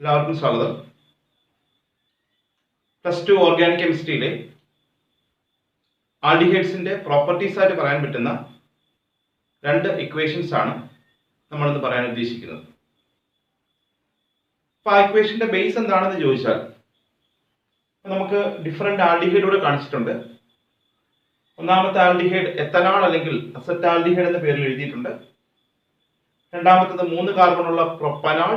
എല്ലാവർക്കും സ്വാഗതം. +2 organic കെമിസ്ട്രിയിലെ ആൽഡിഹൈഡ്സിന്റെ properties ആയിട്ട് പറയാൻ പറ്റുന്ന രണ്ട് ഇക്വേഷൻസ് ആണ് നമ്മളിന്ന് പറയാൻ ഉദ്ദേശിക്കുന്നത്. അപ്പോൾ ആ ഇക്വേഷന്റെ ബേസ് എന്താണെന്ന് ചോദിച്ചാൽ നമുക്ക് ഡിഫറെന്റ് ആൽഡിഹൈഡുകൾ കാണിച്ചിട്ടുണ്ട്. ഒന്നാമത്തെ ആൽഡിഹൈഡ് എത്തനാൾ അല്ലെങ്കിൽ അസറ്റാൽഡിഹൈഡ് എന്ന പേരിൽ എഴുതിയിട്ടുണ്ട്. രണ്ടാമത്തേത് 3 കാർബണുള്ള പ്രൊപ്പനാൾ,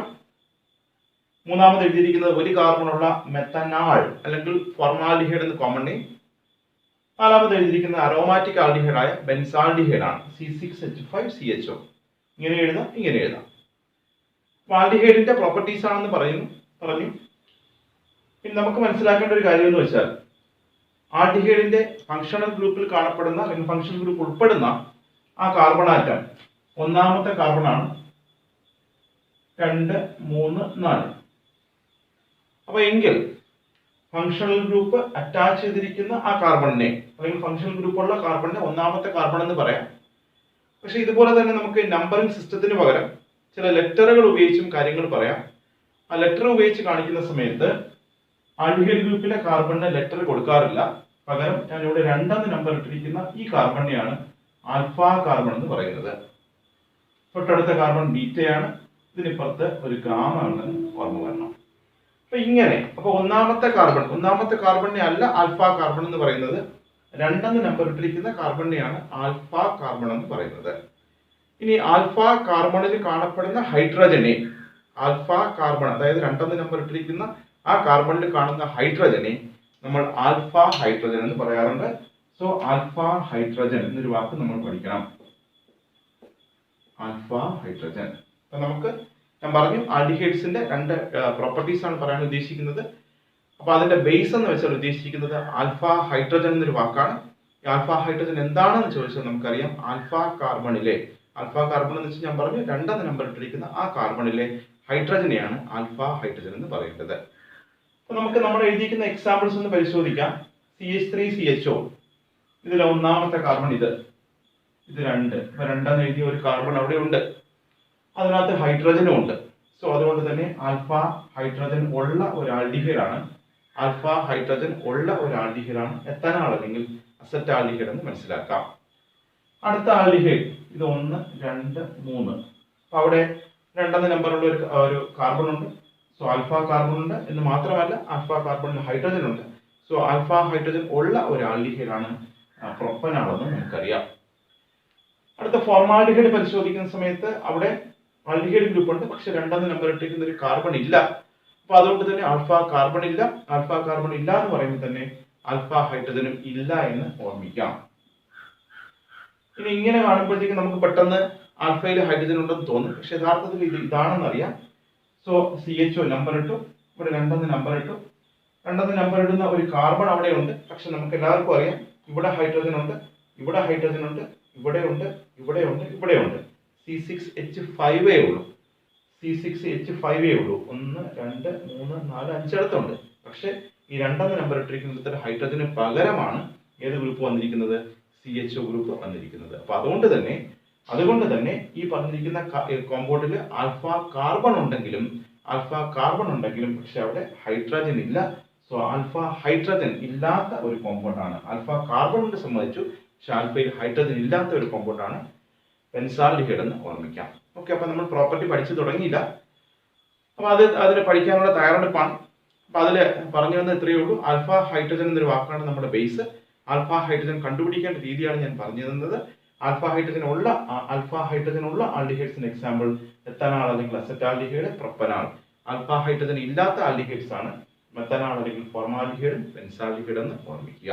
മൂന്നാമത് എഴുതിയിരിക്കുന്നത് 1 കാർബണുള്ള മെത്തനാൾ അല്ലെങ്കിൽ ഫോർമാൽഡിഹൈഡ് എന്ന് കോമൺ നെയിം. നാലാമത് എഴുതിയിരിക്കുന്നത് അരോമാറ്റിക് ആൽഡിഹൈഡ് ആയ ബെൻസാൽഡിഹൈഡ് ആണ്, C6H5CHO. ഇങ്ങനെ എഴുതാം, ഇങ്ങനെ എഴുതാം. ആൽഡിഹൈഡിന്റെ പ്രോപ്പർട്ടീസ് ആണെന്ന് പറഞ്ഞു. പിന്നെ നമുക്ക് മനസ്സിലാക്കേണ്ട ഒരു കാര്യം എന്ന് വെച്ചാൽ ആൽഡിഹൈഡിന്റെ ഫങ്ഷണൽ ഗ്രൂപ്പിൽ കാണപ്പെടുന്ന അല്ലെങ്കിൽ ഫങ്ഷണൽ ഗ്രൂപ്പ് ഉൾപ്പെടുന്ന ആ കാർബൺ ആറ്റം ഒന്നാമത്തെ കാർബണാണ് 2, 3, 4. അപ്പൊ എങ്കിൽ ഫങ്ഷണൽ ഗ്രൂപ്പ് അറ്റാച്ച് ചെയ്തിരിക്കുന്ന ആ കാർബണിനെ അല്ലെങ്കിൽ ഫങ്ഷണൽ ഗ്രൂപ്പ് ഉള്ള കാർബണിനെ ഒന്നാമത്തെ കാർബൺ എന്ന് പറയാം. പക്ഷെ ഇതുപോലെ തന്നെ നമുക്ക് നമ്പറിംഗ് സിസ്റ്റത്തിന് പകരം ചില ലെറ്ററുകൾ ഉപയോഗിച്ചും കാര്യങ്ങൾ പറയാം. ആ ലെറ്റർ ഉപയോഗിച്ച് കാണിക്കുന്ന സമയത്ത് ആൽഡിഹൈഡ് ഗ്രൂപ്പിലെ കാർബണിന് ലെറ്റർ കൊടുക്കാറില്ല. പകരം ഞാൻ ഇവിടെ 2 നമ്പർ ഇട്ടിരിക്കുന്ന ഈ കാർബണിനെയാണ് ആൽഫ കാർബൺ എന്ന് പറയുന്നത്. തൊട്ടടുത്ത കാർബൺ ബീറ്റയാണ്, ഇതിനിപ്പുറത്ത് ഒരു ഗാമ ഉണ്ടെന്ന് ഓർമ്മ വരണം. അപ്പൊ ഒന്നാമത്തെ കാർബണിനെ അല്ല ആൽഫ കാർബൺ എന്ന് പറയുന്നത്, 2 നമ്പർ ഇട്ടിരിക്കുന്ന കാർബണിനെയാണ് ആൽഫ കാർബൺ എന്ന് പറയുന്നത്. ഇനി ആൽഫ കാർബണിൽ കാണപ്പെടുന്ന ഹൈഡ്രജനെ ആൽഫ കാർബൺ, അതായത് 2 നമ്പർ ഇട്ടിരിക്കുന്ന ആ കാർബണിൽ കാണുന്ന ഹൈഡ്രജനെ നമ്മൾ ആൽഫ ഹൈഡ്രജൻ എന്ന് പറയാറുണ്ട്. സോ ആൽഫ ഹൈഡ്രജൻ എന്നൊരു വാക്ക് നമ്മൾ പഠിക്കണം, ആൽഫ ഹൈഡ്രജൻ. അപ്പൊ നമുക്ക് ഞാൻ പറഞ്ഞു ആൽഡിഹൈഡ്സിന്റെ 2 പ്രോപ്പർട്ടീസ് ആണ് പറയാൻ ഉദ്ദേശിക്കുന്നത്. അപ്പൊ അതിന്റെ ബേസ് എന്ന് വെച്ചാൽ ഉദ്ദേശിക്കുന്നത് ആൽഫ ഹൈഡ്രജൻ എന്നൊരു വാക്കാണ്. ഈ ആൽഫ ഹൈഡ്രജൻ എന്താണെന്ന് ചോദിച്ചാൽ നമുക്കറിയാം, ആൽഫ കാർബൺ എന്ന് വെച്ചാൽ ഞാൻ പറഞ്ഞു 2 നമ്പർ ഇട്ടിരിക്കുന്ന ആ കാർബണിലെ ഹൈഡ്രജനെയാണ് ആൽഫ ഹൈഡ്രജൻ എന്ന് പറയുന്നത്. അപ്പൊ നമുക്ക് നമ്മൾ എഴുതിയിരിക്കുന്ന എക്സാമ്പിൾസ് ഒന്ന് പരിശോധിക്കാം. CH3CHO, ഇതിലെ ഒന്നാമത്തെ കാർബൺ ഇത് 2. അപ്പൊ 2 എഴുതിയ ഒരു കാർബൺ അവിടെ ഉണ്ട്, അതിനകത്ത് ഹൈഡ്രജനും ഉണ്ട്. സോ അതുകൊണ്ട് തന്നെ ആൽഫ ഹൈഡ്രജൻ ഉള്ള ഒരു ആൽഡിഹൈഡ് ആണ്. എത്തനാൾ അല്ലെങ്കിൽ അസറ്റാൽഡിഹൈഡ് എന്ന് മനസ്സിലാക്കാം. അടുത്ത ആൽഡിഹൈഡ് ഇത് 1, 2, 3. അപ്പൊ അവിടെ 2 നമ്പറുള്ള ഒരു കാർബൺ ഉണ്ട്. സോ ആൽഫ കാർബൺ ഉണ്ട് എന്ന് മാത്രമല്ല, ആൽഫ കാർബണിൽ ഹൈഡ്രജൻ ഉണ്ട്. സോ ആൽഫ ഹൈഡ്രജൻ ഉള്ള ഒരു ആൽഡിഹൈഡ് ആണ് പ്രൊപ്പനാൾ എന്ന് നമുക്കറിയാം. അടുത്ത ഫോർമാൽഡിഹൈഡ് പരിശോധിക്കുന്ന സമയത്ത് അവിടെ ആൽഡിഹൈഡ് ഗ്രൂപ്പ് ഉണ്ട്, പക്ഷെ 2 നമ്പർ ഇട്ടിരിക്കുന്ന ഒരു കാർബൺ ഇല്ല. അപ്പൊ അതുകൊണ്ട് തന്നെ ആൽഫ കാർബൺ ഇല്ല എന്ന് പറയുമ്പോൾ തന്നെ ആൽഫ ഹൈഡ്രജനും ഇല്ല എന്ന് ഓർമ്മിക്കാം. ഇനി ഇങ്ങനെ കാണുമ്പോഴത്തേക്ക് നമുക്ക് പെട്ടെന്ന് ആൽഫയിൽ ഹൈഡ്രജൻ ഉണ്ടെന്ന് തോന്നും, പക്ഷെ യഥാർത്ഥത്തിൽ ഇതാണെന്ന് അറിയാം. സോ CHO നമ്പർ ഇട്ടു, ഇവിടെ 2 നമ്പർ ഇട്ടു. 2 നമ്പർ ഇടുന്ന ഒരു കാർബൺ അവിടെ ഉണ്ട്, പക്ഷെ നമുക്ക് എല്ലാവർക്കും അറിയാം ഇവിടെ ഹൈഡ്രജൻ ഉണ്ട്, ഇവിടെ ഉണ്ട്. C6H5 ഉള്ളൂ. 1, 2, 3, 4, 5 അടുത്തുണ്ട്. പക്ഷെ ഈ 2 നമ്പർ ഇട്ടിരിക്കുന്ന ഹൈഡ്രജന് പകരമാണ് ഏത് ഗ്രൂപ്പ് വന്നിരിക്കുന്നത്? CHO ഗ്രൂപ്പ് വന്നിരിക്കുന്നത്. അപ്പൊ അതുകൊണ്ട് തന്നെ ഈ പറഞ്ഞിരിക്കുന്ന കോമ്പൗണ്ടിൽ ആൽഫ കാർബൺ ഉണ്ടെങ്കിലും പക്ഷെ അവിടെ ഹൈഡ്രജൻ ഇല്ല. സോ ആൽഫ ഹൈഡ്രജൻ ഇല്ലാത്ത ഒരു കോമ്പൗണ്ട് ആണ്. ആൽഫ കാർബൺ കൊണ്ട് സമ്മതിച്ചു, പക്ഷെ ആൽഫയിൽ ഹൈഡ്രജൻ ഇല്ലാത്ത ഒരു കോമ്പൗണ്ട് ആണ് ബെൻസാൽഡിഹൈഡ് എന്ന് ഓർമ്മിക്കാം. ഓക്കെ, അപ്പൊ നമ്മൾ പ്രോപ്പർട്ടി പഠിച്ചു തുടങ്ങിയില്ല. അപ്പൊ അതിന് പഠിക്കാനുള്ള തയ്യാറെടുപ്പാണ്. അപ്പൊ അതിൽ പറഞ്ഞു വന്നത് ഇത്രയേ ഉള്ളൂ. ആൽഫ ഹൈഡ്രജൻ എന്നൊരു വാക്കാണ് നമ്മുടെ ബേസ്. ആൽഫ ഹൈഡ്രജൻ കണ്ടുപിടിക്കേണ്ട രീതിയാണ് ഞാൻ പറഞ്ഞു തന്നത്. ആൽഫ ഹൈഡ്രജൻ ഉള്ള ആൽഡിഹൈഡ്സിന് എക്സാമ്പിൾ എത്തനാൾ അല്ലെങ്കിൽ അസറ്റാൽഡിഹൈഡ്, പ്രൊപ്പനാൾ. ആൽഫ ഹൈഡ്രജൻ ഇല്ലാത്ത ആൽഡിഹൈഡ്സ് ആണ് മെത്തനാൾ അല്ലെങ്കിൽ ഫോർമാൽഡിഹൈഡ്, ബെൻസാൽഡിഹൈഡ് എന്ന് ഓർമ്മിക്കുക.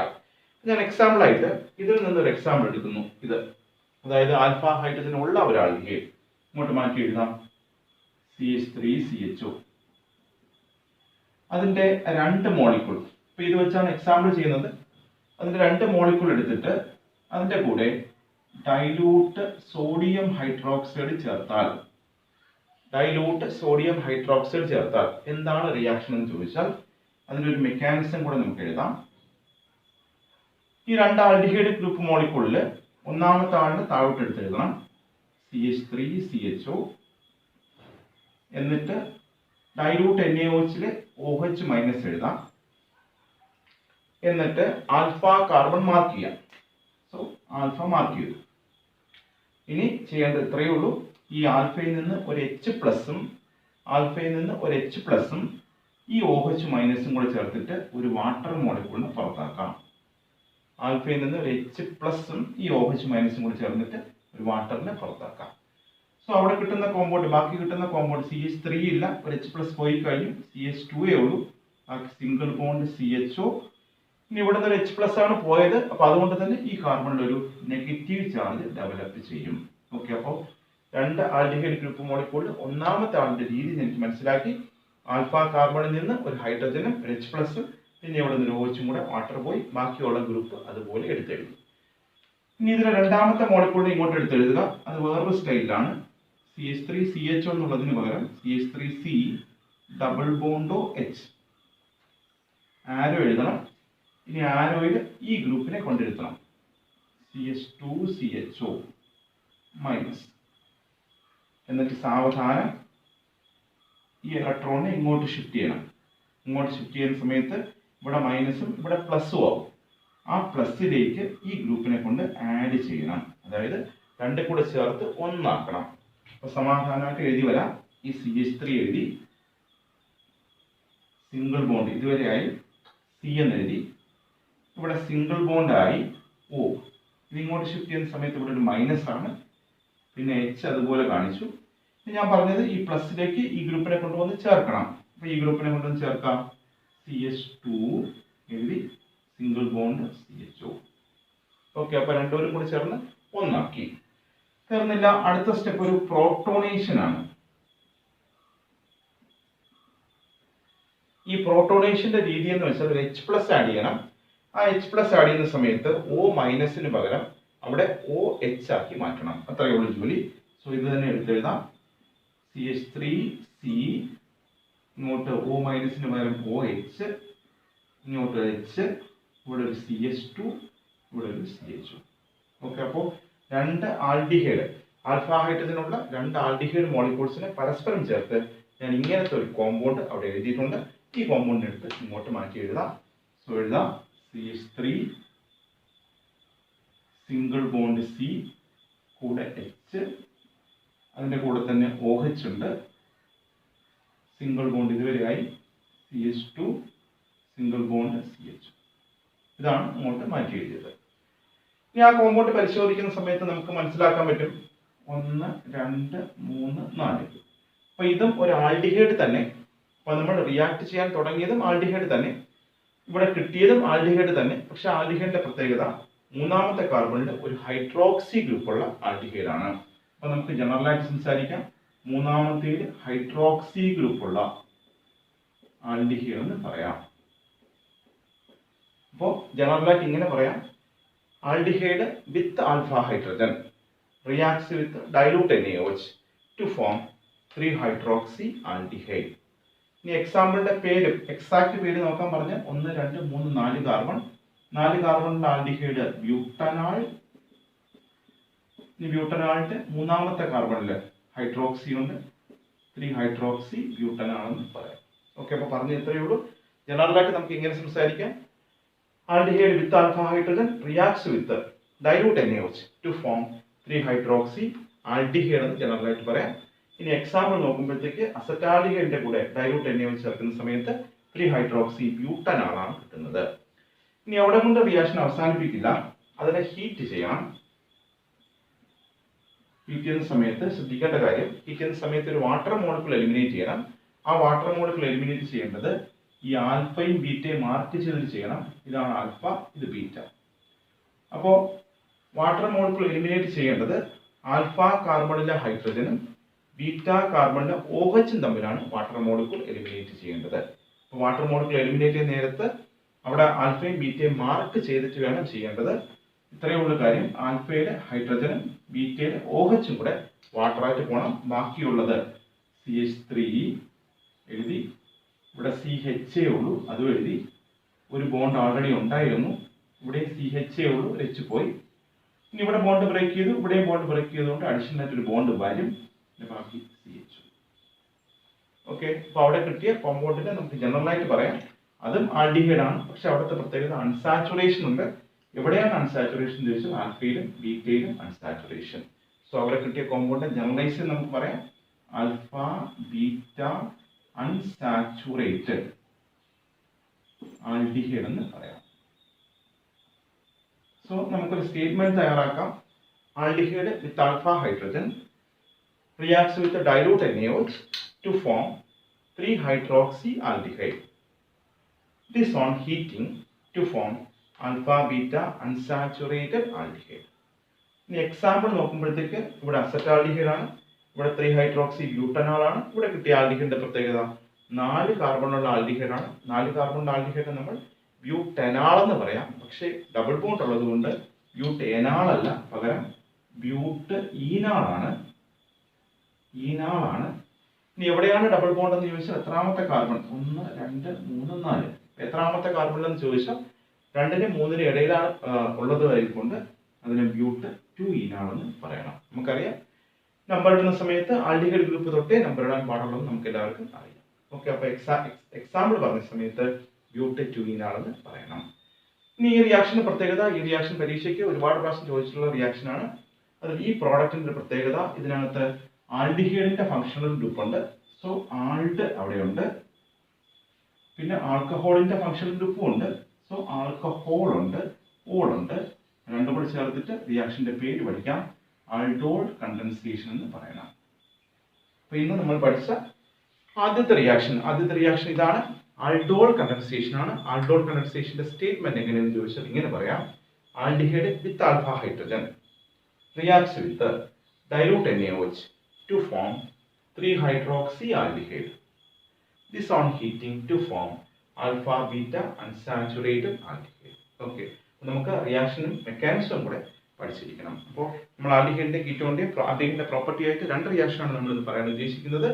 ഞാൻ എക്സാമ്പിൾ ആയിട്ട് ഇതിൽ നിന്നൊരു എക്സാമ്പിൾ എടുക്കുന്നു. അതായത് ആൽഫ ഹൈഡ്രജൻ ഉള്ള ഒരു ആൽഡിഹൈഡ് ഇങ്ങോട്ട് മാറ്റി എഴുതാം, CH3CHO. അതിന്റെ 2 മോളിക്യൂൾ, ഇപ്പൊ ഇത് വെച്ചാണ് എക്സാമ്പിൾ ചെയ്യുന്നത്. അതിന്റെ 2 മോളിക്യൂൾ എടുത്തിട്ട് അതിന്റെ കൂടെ ഡൈലൂട്ട് സോഡിയം ഹൈഡ്രോക്സൈഡ് ചേർത്താൽ എന്താണ് റിയാക്ഷൻ എന്ന് ചോദിച്ചാൽ അതിന്റെ ഒരു മെക്കാനിസം കൂടെ നമുക്ക് എഴുതാം. ഈ 2 ആൽഡിഹൈഡ് ഗ്രൂപ്പ് മോളിക്യൂളിൽ ഒന്നാമത്തെ ആളിന് താഴോട്ട് എടുത്തെഴുതണം, CH3CHO. എന്നിട്ട് ഡൈലൂട്ട് NaOHൽ OH മൈനസ് എഴുതാം. എന്നിട്ട് ആൽഫ കാർബൺ മാർക്ക് ചെയ്യാം. സോ ആൽഫ മാർക്ക് ചെയ്തു. ഇനി ചെയ്യേണ്ടത് ഇത്രയേ ഉള്ളൂ. ഈ ആൽഫയിൽ നിന്ന് ഒരു H പ്ലസും ആൽഫയിൽ നിന്ന് ഒരു H പ്ലസും ഈ OH മൈനസും കൂടെ ചേർത്തിട്ട് ഒരു വാട്ടർ മോളിക്യൂളിനെ പുറത്താക്കാം. ആൽഫയിൽ നിന്ന് ഒരു H പ്ലസും ഈ OH മൈനസും കൂടെ ചേർന്നിട്ട് ഒരു വാട്ടറിനെ പുറത്താക്കാം. സോ അവിടെ കിട്ടുന്ന കോമ്പൗണ്ട്, ബാക്കി കിട്ടുന്ന കോമ്പൗണ്ട് CH3 ഇല്ല, ഒരു H പ്ലസ് പോയി കഴിഞ്ഞു, CH2 ഉള്ളൂ. ബാക്കി സിംഗിൾ ബോണ്ട് CHO. ഇനി ഇവിടെ നിന്ന് ഒരു H പ്ലസ് ആണ് പോയത്. അപ്പൊ അതുകൊണ്ട് തന്നെ ഈ കാർബണിൽ ഒരു നെഗറ്റീവ് ചാർജ് ഡെവലപ്പ് ചെയ്യും. ഓക്കെ, അപ്പോൾ രണ്ട് ആൽഡിഹൈഡ് ഗ്രൂപ്പ് മോളിക്യൂളിൽ ഒന്നാമത്തെ ആളിന്റെ രീതി എനിക്ക് മനസ്സിലാക്കി. ആൽഫ കാർബണിൽ നിന്ന് ഒരു ഹൈഡ്രജനും ഒരു H പ്ലസും പിന്നെ ഇവിടെ നിന്ന് ഒരു OHും കൂടെ വാട്ടർ പോയി, ബാക്കിയുള്ള ഗ്രൂപ്പ് അതുപോലെ എടുത്തെഴുതി. ഇനി ഇതിലെ രണ്ടാമത്തെ മോളിക്യൂളിനെ ഇങ്ങോട്ട് എടുത്തെഴുതുക. അത് വേറൊരു സ്റ്റൈലിലാണ്. CH3CHO എന്നുള്ളതിന് പകരം CH3C ഡബിൾ ബോണ്ടോ H ആരോ എഴുതണം. ഇനി ആരോയിൽ ഈ ഗ്രൂപ്പിനെ കൊണ്ടിരുത്തണം. CH2CHO minus. എന്നിട്ട് സാവധാനം ഈ ഇലക്ട്രോണിനെ ഇങ്ങോട്ട് ഷിഫ്റ്റ് ചെയ്യണം. ഇങ്ങോട്ട് ഷിഫ്റ്റ് ചെയ്യുന്ന സമയത്ത് ഇവിടെ മൈനസും ഇവിടെ പ്ലസും ആവും. ആ പ്ലസിലേക്ക് ഈ ഗ്രൂപ്പിനെ കൊണ്ട് ആഡ് ചെയ്യണം. അതായത് രണ്ടും കൂടെ ചേർത്ത് ഒന്നാക്കണം. അപ്പൊ സമാധാനമായിട്ട് എഴുതി വരാം. ഈ CH3 എഴുതി, സിംഗിൾ ബോണ്ട് ഇതുവരെയായി C എന്ന് എഴുതി, ഇവിടെ സിംഗിൾ ബോണ്ടായി O. ഇത് ഇങ്ങോട്ട് ഷിഫ്റ്റ് ചെയ്യുന്ന സമയത്ത് ഇവിടെ ഒരു മൈനസ് ആണ്, പിന്നെ H അതുപോലെ കാണിച്ചു. ഞാൻ പറഞ്ഞത് ഈ പ്ലസിലേക്ക് ഈ ഗ്രൂപ്പിനെ കൊണ്ടുവന്ന് ചേർക്കണം. അപ്പൊ ഈ ഗ്രൂപ്പിനെ കൊണ്ടുവന്ന് ചേർക്കാം. CH2 എഴുതി, സിംഗിൾ ബോണ്ട് CHO. ഓക്കെ, അപ്പൊ രണ്ടുപേരും കൂടി ചേർന്ന് ഒന്നാക്കി. തീർന്നില്ല. അടുത്ത സ്റ്റെപ്പ് ഒരു പ്രോട്ടോണേഷൻ ആണ്. ഈ പ്രോട്ടോണേഷന്റെ രീതി എന്ന് വെച്ചാൽ ഒരു H പ്ലസ് ആഡ് ചെയ്യണം. ആ H പ്ലസ് ആഡ് ചെയ്യുന്ന സമയത്ത് O മൈനസിന് പകരം അവിടെ OH ആക്കി മാറ്റണം. അത്രയേ ഉള്ളൂ ജോലി. സോ ഇത് തന്നെ എടുത്തെഴുതാം. CH3C ഇങ്ങോട്ട് O മൈനസിന് പകരം OH, ഇങ്ങോട്ട് H, ഇവിടെ ഒരു CH2, ഇവിടെ ഒരു CHO. ഓക്കെ, അപ്പോൾ രണ്ട് ആൽഡിഹൈഡ് ആൽഫ ഹൈഡ്രജനുള്ള രണ്ട് ആൽഡിഹൈഡ് മോളിക്യൂൾസിനെ പരസ്പരം ചേർത്ത് ഞാൻ ഇങ്ങനത്തെ ഒരു കോമ്പൗണ്ട് അവിടെ എഴുതിയിട്ടുണ്ട്. ഈ കോമ്പൗണ്ട് എടുത്ത് ഇങ്ങോട്ട് മാറ്റി എഴുതാം. സോ എഴുതാം CH3 സിംഗിൾ ബോണ്ട് C കൂടെ H, അതിൻ്റെ കൂടെ തന്നെ OH ഉണ്ട്, സിംഗിൾ ബോണ്ട് ഇതുവരെയായി CH2 സിംഗിൾ ബോണ്ട് CH. ഇതാണ് അങ്ങോട്ട് മാറ്റി എഴുതിയത്. ഇനി ആ കോമ്പൗണ്ട് പരിശോധിക്കുന്ന സമയത്ത് നമുക്ക് മനസ്സിലാക്കാൻ പറ്റും 1, 2, 3, 4. അപ്പൊ ഇതും ഒരു ആൽഡിഹൈഡ് തന്നെ. അപ്പൊ നമ്മൾ റിയാക്ട് ചെയ്യാൻ തുടങ്ങിയതും ആൽഡിഹൈഡ് തന്നെ, ഇവിടെ കിട്ടിയതും ആൽഡിഹൈഡ് തന്നെ. പക്ഷെ ആൽഡിഹൈഡിന്റെ പ്രത്യേകത മൂന്നാമത്തെ കാർബണിൽ ഒരു ഹൈഡ്രോക്സി ഗ്രൂപ്പുള്ള ആൽഡിഹൈഡ് ആണ്. അപ്പൊ നമുക്ക് ജനറലായിട്ട് സംസാരിക്കാം. മൂന്നാമത്തേൽ ഹൈഡ്രോക്സി ഗ്രൂപ്പുള്ള ആൽഡിഹൈഡ് എന്ന് പറയാം. അപ്പോൾ ജനറലായിട്ട് ഇങ്ങനെ പറയാം: aldehyde with alpha hydrogen reacts with dilute NaOH to form 3-hydroxy aldehyde. ഇനി എക്സാമ്പിളിന്റെ പേര്, എക്സാക്ട് പേര് നോക്കാൻ പറഞ്ഞാൽ 1, 2, 3, 4 കാർബൺ. 4 കാർബണിന്റെ ആൽഡിഹൈഡ് ബ്യൂട്ടനാൽ. ഇനി ബ്യൂട്ടനാളിന്റെ മൂന്നാമത്തെ കാർബണില് ഹൈഡ്രോക്സി ഉണ്ട്, 3-hydroxy ബ്യൂട്ടനാൽ എന്ന് പറയാം. ഓക്കെ, അപ്പൊ പറഞ്ഞ ഇത്രയേ ഉള്ളൂ. ജനറലായിട്ട് നമുക്ക് ഇങ്ങനെ സംസാരിക്കാം: aldehyde with alpha hydrogen reacts with dilute NaOH to form 3-hydroxy aldehyde എന്ന് ജനറലായിട്ട് പറയാം. ഇനി എക്സാമ്പിൾ നോക്കുമ്പോഴത്തേക്ക് അസറ്റാൽഡിഹൈഡിന്റെ കൂടെ ഡൈലൂട്ട് NaOH ചേർക്കുന്ന സമയത്ത് 3-hydroxy ബ്യൂട്ടനാൽ ആണ് കിട്ടുന്നത്. ഇനി അവിടെ കൊണ്ട് റിയാക്ഷൻ അവസാനിപ്പിക്കില്ല, അതിനെ ഹീറ്റ് ചെയ്യണം. ഹീറ്റ് ചെയ്യുന്ന സമയത്ത് ശ്രദ്ധിക്കേണ്ട കാര്യം, ഹീറ്റ് ചെയ്യുന്ന സമയത്ത് ഒരു വാട്ടർ മോളിക്യൂൾ എലിമിനേറ്റ് ചെയ്യണം. ആ വാട്ടർ മോളിക്യൂൾ എലിമിനേറ്റ് ചെയ്യേണ്ടത് ഈ ആൽഫയും ബീറ്റയും മാർക്ക് ചെയ്തിട്ട് ചെയ്യണം. ഇതാണ് ആൽഫ, ഇത് ബീറ്റ. അപ്പോ വാട്ടർ മോളിക്യൂൾ എലിമിനേറ്റ് ചെയ്യേണ്ടത് ആൽഫ കാർബണിലെ ഹൈഡ്രജനും ബീറ്റ കാർബണിലെ OHും തമ്മിലാണ് വാട്ടർ മോളിക്യൂൾ എലിമിനേറ്റ് ചെയ്യേണ്ടത്. അപ്പോൾ വാട്ടർ മോളിക്യൂൾ എലിമിനേറ്റ് ചെയ്യുന്ന നേരത്ത് അവിടെ ആൽഫയും ബീറ്റയും മാർക്ക് ചെയ്തിട്ട് വേണം ചെയ്യേണ്ടത്. ഇത്രയേ ഉള്ള കാര്യം. ആൽഫയുടെ ഹൈഡ്രജനും ബീറ്റയുടെ OHും കൂടെ വാട്ടറായിട്ട് പോകണം. ബാക്കിയുള്ളത് CH3 എഴുതി, ഇവിടെ CHA ഉള്ളൂ, അതും എഴുതി. ഒരു ബോണ്ട് ഓൾറെഡി ഉണ്ടായിരുന്നു, ഇവിടെ CHA ഉള്ളൂ, H പോയി. ഇനി ഇവിടെ ബോണ്ട് ബ്രേക്ക് ചെയ്തു, ഇവിടെയും ബോണ്ട് ബ്രേക്ക് ചെയ്തുകൊണ്ട് അഡീഷണൽ ആയിട്ട് ഒരു ബോണ്ട് വരും, ബാക്കി CH. ഓക്കെ, അപ്പോൾ അവിടെ കിട്ടിയ കോമ്പൗണ്ടിനെ നമുക്ക് ജനറൽ ആയിട്ട് പറയാം അതും ആൽഡിഹൈഡ് ആണ്. പക്ഷെ അവിടുത്തെ പ്രത്യേകത അൺസാച്ചുറേഷൻ ഉണ്ട്. എവിടെയാണ് അൺസാച്ചുറേഷൻ ചോദിച്ചാൽ ആൽഫയിലും ബീറ്റയിലും അൺസാച്ചുറേഷൻ. സോ അവിടെ കിട്ടിയ കോമ്പൗണ്ട് ജനറലൈസ് നമുക്ക് പറയാം ആൽഫ ബീറ്റ അൺസാച്ചുറേറ്റഡ് ആൽഡിഹൈഡ് എന്ന് പറയാം. സോ നമുക്കൊരു സ്റ്റേറ്റ്മെന്റ് തയ്യാറാക്കാം. Aldehyde with alpha hydrogen reacts with a dilute NaOH to form 3-hydroxyaldehyde. This on heating to form alpha beta unsaturated aldehyde. ഇനി example നോക്കുമ്പോഴത്തേക്ക് ഇവിടെ അസറ്റാൽഡിഹൈഡ് ആണ്, ഇവിടെ 3-hydroxy ബ്യൂട്ടനോൾ ആണ്. ഇവിടെ കിട്ടിയ ആൽഡിഹൈഡിന്റെ പ്രത്യേകത 4 കാർബണുള്ള ആൽഡിഹൈഡ് ആണ്. 4 കാർബണുള്ള ആൽഡിഹൈഡ് നമ്മൾ ബ്യൂട്ടനാൾ എന്ന് പറയാം. പക്ഷേ ഡബിൾ ബോണ്ട് ഉള്ളത് കൊണ്ട് ബ്യൂട്ടേനാൾ അല്ല, പകരം ബ്യൂട്ട് ഈനാളാണ്. ഈനാളാണ്. ഇനി എവിടെയാണ് ഡബിൾ ബോണ്ട് എന്ന് ചോദിച്ചാൽ എത്രാമത്തെ കാർബൺ? 1, 2, 3, 4. എത്രാമത്തെ കാർബൺ എന്ന് ചോദിച്ചാൽ 2നും 3നും ഇടയിലാണ് ഉള്ളത് ആയിക്കൊണ്ട് അതിനെ ബ്യൂട്ട് 2 ഈനാളെന്ന് പറയണം. നമുക്കറിയാം നമ്പർ ഇടുന്ന സമയത്ത് ആൽഡിഹൈഡ് ഗ്രൂപ്പ് തൊട്ടേ നമ്പർ ഇടാൻ പാടുള്ളത് നമുക്ക് എല്ലാവർക്കും അറിയാം. ഓക്കെ, അപ്പൊ എക്സാമ്പിൾ പറഞ്ഞ സമയത്ത് ബ്യൂട്ട് 2 ഈനാളെന്ന് പറയണം. ഇനി ഈ റിയാക്ഷന്റെ പ്രത്യേകത, ഈ റിയാക്ഷൻ പരീക്ഷയ്ക്ക് ഒരുപാട് പ്രാവശ്യം ചോദിച്ചിട്ടുള്ള റിയാക്ഷൻ ആണ്. അതിൽ ഈ പ്രോഡക്റ്റിന്റെ പ്രത്യേകത ഇതിനകത്ത് ആൽഡിഹൈഡിന്റെ ഫങ്ഷണൽ ഗ്രൂപ്പ് ഉണ്ട്. സോ ആൾഡ് അവിടെയുണ്ട്. പിന്നെ ആൽക്കഹോളിന്റെ ഫങ്ഷണൽ ഗ്രൂപ്പും ഉണ്ട്. സോ ആൽക്കഹോൾ ഉണ്ട്, ഓൾ ഉണ്ട്. രണ്ടും കൂടി ചേർത്തിട്ട് റിയാക്ഷന്റെ പേര് പഠിക്കാം. ആൾഡോൾ കണ്ടൻസേഷൻ എന്ന് പറയണം. അപ്പൊ ഇന്ന് നമ്മൾ പഠിച്ച ആദ്യത്തെ റിയാക്ഷൻ ഇതാണ്, ആൾഡോൾ കണ്ടൻസേഷൻ ആണ്. ആൾഡോൾ കണ്ടൻസേഷന്റെ സ്റ്റേറ്റ്മെന്റ് എങ്ങനെയെന്ന് ചോദിച്ചാൽ ഇങ്ങനെ പറയാം. Aldehyde with alpha hydrogen reacts with dilute NaOH to form 3-hydroxyaldehyde. This on heating to form alpha beta unsaturated aldehyde. Okay, നമുക്ക് റിയാക്ഷനും മെക്കാനിസവും കൂടെ പഠിച്ചിരിക്കണം. അപ്പോൾ നമ്മൾ ആൽഡിഹൈഡിന്റെ കീറ്റോണിന്റെ പ്രോപ്പർട്ടി ആയിട്ട് 2 റിയാക്ഷനാണ് നമ്മൾ ഇന്ന് പറയാൻ ഉദ്ദേശിക്കുന്നത്.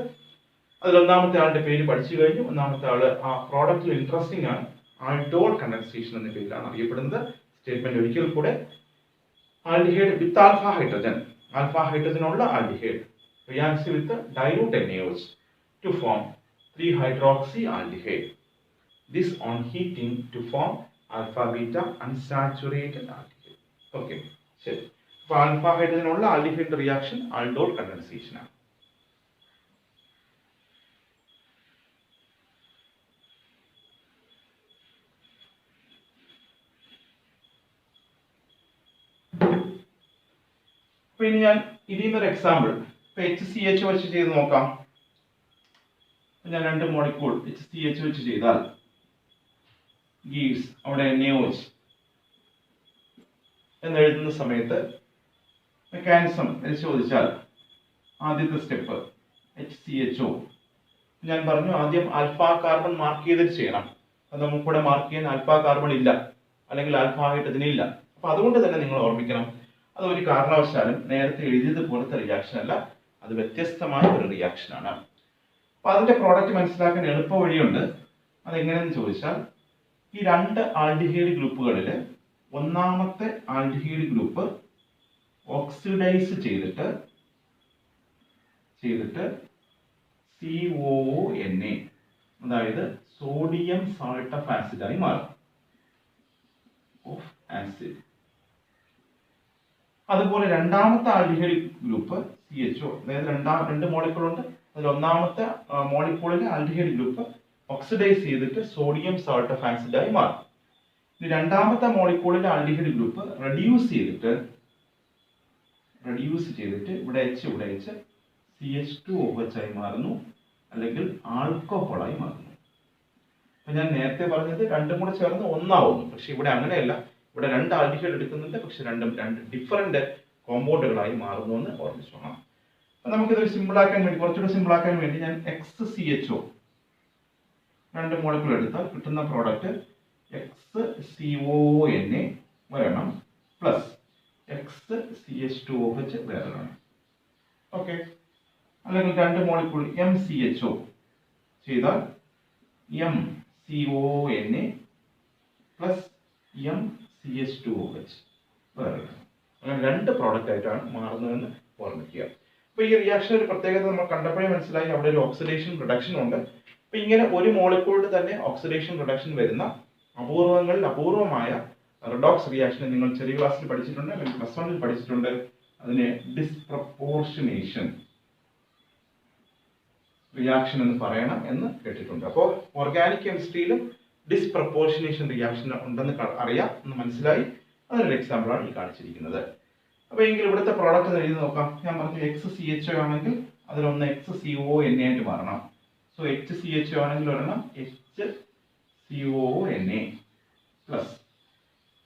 അതിൽ ഒന്നാമത്തെ ആളുടെ പേര് പഠിച്ചു കഴിഞ്ഞു. ഒന്നാമത്തെ ആള് ആ പ്രോഡക്റ്റിൽ ഇൻട്രസ്റ്റിംഗ് ആണ്, ആൾഡോൾ കണ്ടൻസേഷൻ എന്ന പേരിലാണ് അറിയപ്പെടുന്നത്. സ്റ്റേറ്റ്മെന്റ് ഒരിക്കൽ കൂടെ, aldehyde with alpha hydrogen, alpha hydrogen ഉള്ള aldehyde reacts with dilute NaOH to form 3-hydroxyaldehyde. This on heating to form alpha beta unsaturated aldehyde. Okay, ശരി. അപ്പോൾ ആൽഫ ഹൈഡ്രജൻ ഉള്ള ആൽഡിഹൈഡ് റിയാക്ഷൻ ആൾഡോൾ കണ്ടൻസേഷൻ ആണ്. അപ്പൊ ഇനി ഞാൻ ഇതിൽ നിന്നൊരു എക്സാമ്പിൾ HCH വെച്ച് ചെയ്ത് നോക്കാം. ഞാൻ 2 മോളിക്യൂൾ HCH വെച്ച് ചെയ്താൽ gives അവിടെ NaOH എന്ന് എഴുതുന്ന സമയത്ത് മെക്കാനിസം ചോദിച്ചാൽ ആദ്യത്തെ സ്റ്റെപ്പ് HCHO. ഞാൻ പറഞ്ഞു ആദ്യം ആൽഫ കാർബൺ മാർക്ക് ചെയ്തിട്ട് ചെയ്യണം. അത് നമുക്കിവിടെ മാർക്ക് ചെയ്യാൻ ആൽഫ കാർബൺ ഇല്ല, അല്ലെങ്കിൽ ആൽഫ ഹൈഡ്രജൻ ഇല്ല. അപ്പൊ അതുകൊണ്ട് തന്നെ നിങ്ങൾ ഓർമ്മിക്കണം, അതൊരു കാരണവശാലും നേരത്തെ എഴുതിയത് പോലത്തെ റിയാക്ഷൻ അല്ല, അത് വ്യത്യസ്തമായ ഒരു റിയാക്ഷൻ ആണ്. അപ്പൊ അതിന്റെ പ്രോഡക്റ്റ് മനസ്സിലാക്കാൻ എളുപ്പ വഴിയുണ്ട്. അതെങ്ങനെയെന്ന് ചോദിച്ചാൽ ഈ 2 ആൽഡിഹൈഡ് ഗ്രൂപ്പുകളിൽ ഒന്നാമത്തെ ആൽഡിഹൈഡ് ഗ്രൂപ്പ് ഓക്സിഡൈസ് ചെയ്തിട്ട് CONA, അതായത് സോഡിയം സാൾട്ട് ഓഫ് ആസിഡ് ആയി മാറും. അതുപോലെ രണ്ടാമത്തെ ആൽഡിഹൈഡ് ഗ്രൂപ്പ് CHO, അതായത് 2 മോളിക്യൂൾ ഉണ്ട്. അതിൽ ഒന്നാമത്തെ മോളിക്യൂളിലെ ആൽഡിഹൈഡ് ഗ്രൂപ്പ് ഓക്സിഡൈസ് ചെയ്തിട്ട് സോഡിയം സാൾട്ട് ഓഫ് ആസിഡ് ആയി മാറും. ഇനി രണ്ടാമത്തെ മോളിക്യൂളിലെ ആൽഡിഹൈഡ് ഗ്രൂപ്പ് റെഡ്യൂസ് ചെയ്തിട്ട് ഇവിടെ H CH2OH ആയി മാറുന്നു, അല്ലെങ്കിൽ ആൽക്കഹോൾ ആയി മാറുന്നു. അപ്പൊ ഞാൻ നേരത്തെ പറഞ്ഞത് രണ്ടും കൂടെ ചേർന്ന് ഒന്നാവുന്നു. പക്ഷെ ഇവിടെ അങ്ങനെയല്ല, ഇവിടെ 2 ആൽഡിഹൈഡ് എടുക്കുന്നുണ്ട്, പക്ഷെ രണ്ടും 2 ഡിഫറെന്റ് കോമ്പൗണ്ടുകളായി മാറുന്നു എന്ന് ഓർമ്മിച്ചോണം. അപ്പൊ നമുക്കിതൊരു കുറച്ചുകൂടെ സിമ്പിൾ ആക്കാൻ വേണ്ടി ഞാൻ XCHO 2 മോളിക്യൂൾ എടുത്താൽ കിട്ടുന്ന പ്രോഡക്റ്റ് XCONA വരണം പ്ലസ് XCH2OH വേറെ വേണം. ഓക്കെ, അല്ലെങ്കിൽ 2 മോളിക്യൂൾ MCHO ചെയ്താൽ MCONA പ്ലസ് MCH2OH വേറെ വേണം. അങ്ങനെ 2 പ്രോഡക്റ്റ് ആയിട്ടാണ് മാറുന്നതെന്ന് ഓർമ്മിക്കുക. അപ്പോൾ ഈ റിയാക്ഷൻ ഒരു പ്രത്യേകത നമ്മൾ കണ്ടപ്പോഴേ മനസ്സിലായി, അവിടെ ഒരു ഓക്സിഡേഷൻ റിഡക്ഷൻ ഉണ്ട്. അപ്പോൾ ഇങ്ങനെ ഒരു മോളിക്യൂളിൽ തന്നെ ഓക്സിഡേഷൻ റിഡക്ഷൻ വരുന്ന അപൂർവങ്ങളിൽ അപൂർവമായ റിഡോക്സ് റിയാക്ഷൻ നിങ്ങൾ ചെറിയ ക്ലാസ്സിൽ പഠിച്ചിട്ടുണ്ട്, അല്ലെങ്കിൽ +1 പഠിച്ചിട്ടുണ്ട്. അതിനെ ഡിസ്പ്രപ്പോർഷനേഷൻ റിയാക്ഷൻ എന്ന് പറയണം എന്ന് കേട്ടിട്ടുണ്ട്. അപ്പോൾ ഓർഗാനിക് കെമിസ്ട്രിയിലും ഡിസ്പ്രപ്പോർഷനേഷൻ റിയാക്ഷൻ ഉണ്ടെന്ന് അറിയാം എന്ന് മനസ്സിലായി. അതിനൊരു എക്സാമ്പിളാണ് ഈ കാണിച്ചിരിക്കുന്നത്. അപ്പോൾ എങ്കിൽ ഇവിടുത്തെ പ്രോഡക്റ്റ് എഴുതി നോക്കാം. ഞാൻ പറഞ്ഞു HCHO ആണെങ്കിൽ അതിലൊന്ന് HCONA ആയിട്ട് മാറണം. സോ HCHO ആണെങ്കിൽ ഒരെണ്ണം HCONA പ്ലസ്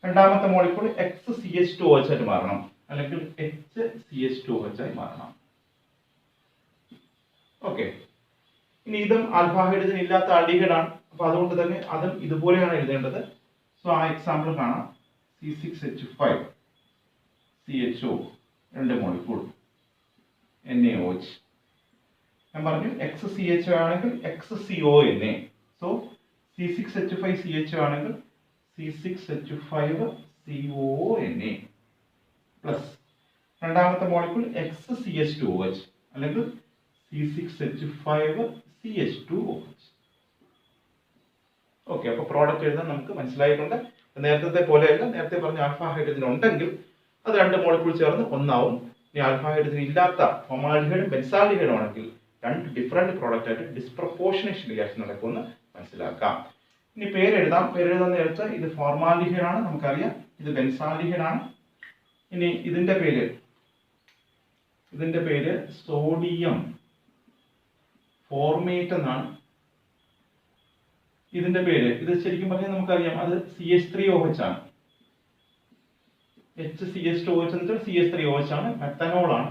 രണ്ടാമത്തെ മോളിക്കൂൾ XCH2OH ആയിട്ട് മാറണം, അല്ലെങ്കിൽ HCH2OH ആയി മാറണം. ഓക്കെ, ഇനി ഇതും ആൽഫ ഹൈഡ്രജൻ ഇല്ലാത്ത ആൽഡിഹൈഡ് ആണ്. അപ്പോൾ അതുകൊണ്ട് തന്നെ അതും ഇതുപോലെയാണ് എഴുതേണ്ടത്. സോ ആ എക്സാമ്പിൾ കാണാം. C6H5CHO 2 molecule NaOH. ഞാൻ പറഞ്ഞു XCHO ആണെങ്കിൽ XCONA. സോ C6H5CHO ആണെങ്കിൽ C6H5CONA പ്ലസ് രണ്ടാമത്തെ മോളിക്കൂൾ XCH2OH അല്ലെങ്കിൽ C6H5CH2OH. ഓക്കെ, അപ്പോൾ പ്രോഡക്റ്റ് എഴുതാൻ നമുക്ക് മനസ്സിലായിട്ടുണ്ട്. നേരത്തെ പോലെയല്ല, നേരത്തെ പറഞ്ഞ ആൽഫ ഹൈഡ്രജൻ ഉണ്ടെങ്കിൽ അത് 2 മോളിക്കൂൾ ചേർന്ന് ഒന്നാവും. ഇനി ആൽഫ ഹൈഡ്രജൻ ഇല്ലാത്ത ഫോമാൽഡിഹൈഡും ബെൻസാൽഡിഹൈഡും ആണെങ്കിൽ 2 ഡിഫറെന്റ് പ്രോഡക്റ്റ് ആയിട്ട് ഡിസ്പ്രപ്പോർഷനേഷൻ റിയാക്ഷൻ നടക്കുമെന്ന് മനസ്സിലാക്കാം. ഇനി പേരെഴുതാൻ നേരത്തെ ഇത് ഫോർമാൽഡിഹൈഡ് ആണ്, നമുക്കറിയാം. ഇത് ബെൻസാൽഡിഹൈഡ് ആണ്. ഇനി ഇതിന്റെ പേര് സോഡിയം ഫോർമേറ്റ് എന്നാണ്. ഇതിന്റെ പേര്, ഇത് ശരിക്കും പറഞ്ഞാൽ നമുക്കറിയാം, അത് CH3OH ആണ്. HCH2OH എന്ന് വെച്ചാൽ CH3OH ആണ്, മെത്തനോൾ ആണ്.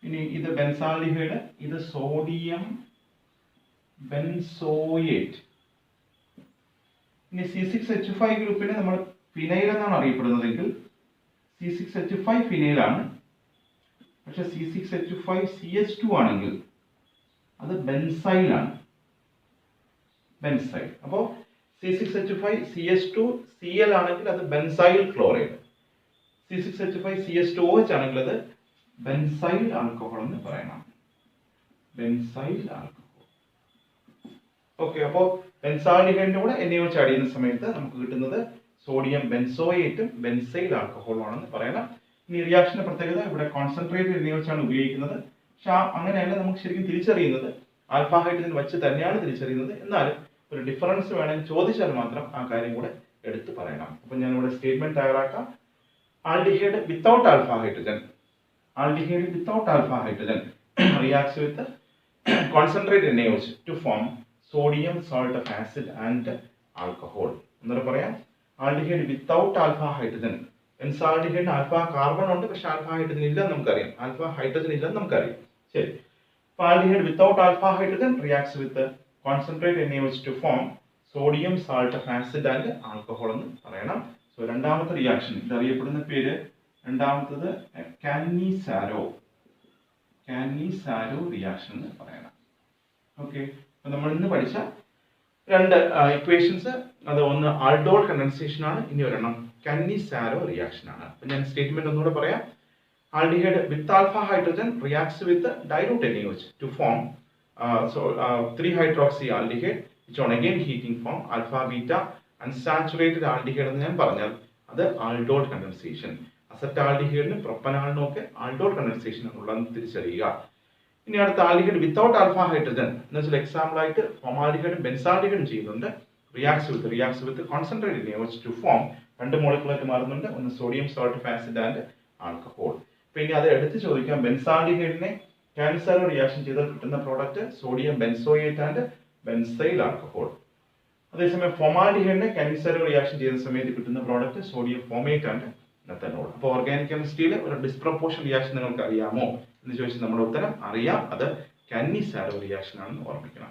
ഇനി ഇത് ബെൻസാൽഡിഹൈഡ്, ഇത് സോഡിയം ബെൻസോയേറ്റ്. ഇനി C6H5 ഗ്രൂപ്പിനെ നമ്മൾ ഫിനൈൽ എന്നാണ് അറിയപ്പെടുന്നതെങ്കിൽ C6H5 ഫിനൈലാണ്. പക്ഷെ C6H5CH2 ആണെങ്കിൽ അത് ബെൻസൈലാണ്. ബെൻസൈൽ. അപ്പോൾ C6H5CH2Cl ആണെങ്കിൽ അത് ബെൻസൈൽ ക്ലോറൈഡ്. C6H5CH2OH ആണെങ്കിൽ അത് ബെൻസൈൽ ആൽക്കഹോൾ എന്ന് പറയണം. Benzyl alcohol. ഓക്കെ, അപ്പോൾ ബെൻസാൽഡിഹൈഡിന്റെ കൂടെ NaOH ആഡ് ചെയ്യുന്ന സമയത്ത് നമുക്ക് കിട്ടുന്നത് സോഡിയം ബെൻസോയേറ്റും ബെൻസൈൽ ആൽക്കഹോളും ആണെന്ന് പറയണം. ഇനി റിയാക്ഷന്റെ പ്രത്യേകത, ഇവിടെ കോൺസെൻട്രേറ്റഡ് NaOH ആണ് ഉപയോഗിക്കുന്നത്. പക്ഷെ അങ്ങനെയല്ല നമുക്ക് ശരിക്കും തിരിച്ചറിയുന്നത്, ആൽഫ ഹൈഡ്രജൻ വെച്ച് തന്നെയാണ് തിരിച്ചറിയുന്നത്. എന്നാലും ഒരു ഡിഫറൻസ് വേണമെങ്കിൽ ചോദിച്ചാൽ മാത്രം ആ കാര്യം കൂടെ എടുത്ത് പറയണം. അപ്പോൾ ഞാൻ ഇവിടെ സ്റ്റേറ്റ്മെന്റ് തയ്യാറാക്കാം. Aldehyde without alpha hydrogen reacts with concentrated NaOH to form sodium salt of acid and alcohol. എന്നൊരു പറയാം, aldehyde without alpha hydrogen. Benzaldehyde alpha carbon ഉണ്ട്, പക്ഷെ ആൽഫ ഹൈഡ്രജൻ ഇല്ലെന്ന് നമുക്കറിയാം. ശരി, aldehyde without alpha hydrogen reacts with concentrated NaOH to form sodium salt of acid and alcohol എന്ന് പറയണം. So രണ്ടാമത്തെ റിയാക്ഷൻ, ഇത് അറിയപ്പെടുന്ന പേര്, രണ്ടാമത്തത് കാന്നിസാരോ റിയാക്ഷൻ എന്ന് പറയണം. ഓക്കെ, അപ്പൊ നമ്മൾ ഇന്ന് പഠിച്ച 2 ഇക്വേഷൻസ്, അത് ഒന്ന് ആൾഡോൾ കണ്ടൻസേഷൻ ആണ്, ഇനി ഒരെണ്ണം കാന്നിസാരോ റിയാക്ഷൻ ആണ്. അപ്പൊ ഞാൻ സ്റ്റേറ്റ്മെന്റ് ഒന്നുകൂടെ പറയാം. Aldehyde with alpha hydrogen reacts with dilute NaOH to form 3-hydroxyaldehyde which on again heating form alpha beta unsaturated aldehyde എന്ന് ഞാൻ പറഞ്ഞാൽ അത് ആൾഡോൾ കണ്ടൻസേഷൻ. അസറ്റാൽഡിഹൈഡിനും പ്രൊപ്പനാളിനും ഒക്കെ ആൾഡോൾ കണ്ടൻസേഷൻ എന്നുള്ളതെന്ന് തിരിച്ചറിയുക. ഇനി അടുത്ത ആൽഡിഹൈഡ് വിത്തൗട്ട് ആൽഫ ഹൈഡ്രജൻ എന്ന് വെച്ചാൽ എക്സാമ്പിൾ ആയിട്ട് ഫോമാൽഡിഹൈഡും ബെൻസാൽഡിഹൈഡും ചെയ്യുന്നുണ്ട്. Reacts with concentrated NaOH to form 2 മോളിക്യൂളായിട്ട് മാറുന്നുണ്ട്, ഒന്ന് sodium salt of acid and alcohol. പിന്നെ അത് എടുത്ത് ചോദിക്കാം, ബെൻസാൽഡിഹൈഡിനെ കാന്നിസാരോ റിയാക്ഷൻ ചെയ്താൽ കിട്ടുന്ന product sodium benzoate and benzyl alcohol. അതേസമയം ഫോമാൽഡിഹൈഡിനെ കാന്നിസാരോ റിയാക്ഷൻ ചെയ്യുന്ന സമയത്ത് കിട്ടുന്ന product sodium format and methanol. അപ്പോൾ ഓർഗാനിക് കെമിസ്ട്രിയിൽ ഒരു ഡിസ്പ്രപ്പോർഷൻ റിയാക്ഷൻ നിങ്ങൾക്ക് അറിയാമോ എന്ന് ചോദിച്ചാൽ നമ്മുടെ ഉത്തരം അറിയാം, അത് കാന്നിസാരോ റിയാക്ഷൻ ആണെന്ന് ഓർമ്മിക്കണം.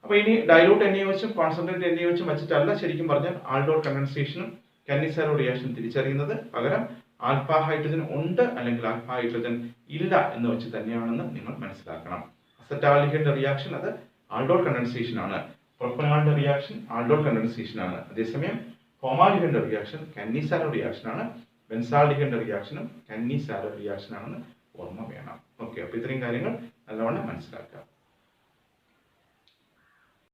അപ്പോൾ ഇനി ഡൈലൂട്ട് NaOHും കോൺസെൻട്രേറ്റഡ് NaOHും വെച്ചിട്ടല്ല ശരിക്കും പറഞ്ഞാൽ ആൾഡോൾ കണ്ടൻസേഷനും കാന്നിസാരോ റിയാക്ഷനും തിരിച്ചറിയുന്നത്. പകരം ആൽഫ ഹൈഡ്രജൻ ഉണ്ട് അല്ലെങ്കിൽ ആൽഫ ഹൈഡ്രജൻ ഇല്ല എന്ന് വെച്ച് തന്നെയാണെന്ന് നിങ്ങൾ മനസ്സിലാക്കണം. അസറ്റാൽഡിഹൈഡിന്റെ റിയാക്ഷൻ അത് ആൾഡോൾ കണ്ടൻസേഷൻ ആണ്, പ്രൊപ്പനാളിന്റെ റിയാക്ഷൻ ആൾഡോൾ കണ്ടൻസേഷൻ ആണ്. അതേസമയം ഫോമാൽഡിഹൈഡിന്റെ റിയാക്ഷൻ കാന്നിസാരോ റിയാക്ഷൻ ആണ്, ബെൻസാൽഡിഹൈഡിന്റെ റിയാക്ഷനും കാന്നിസാരോ റിയാക്ഷൻ ആണെന്ന് ഓർമ്മ വേണം. ഓക്കെ, അപ്പൊ ഇത്രയും കാര്യങ്ങൾ നല്ലവണ്ണം മനസ്സിലാക്കുക.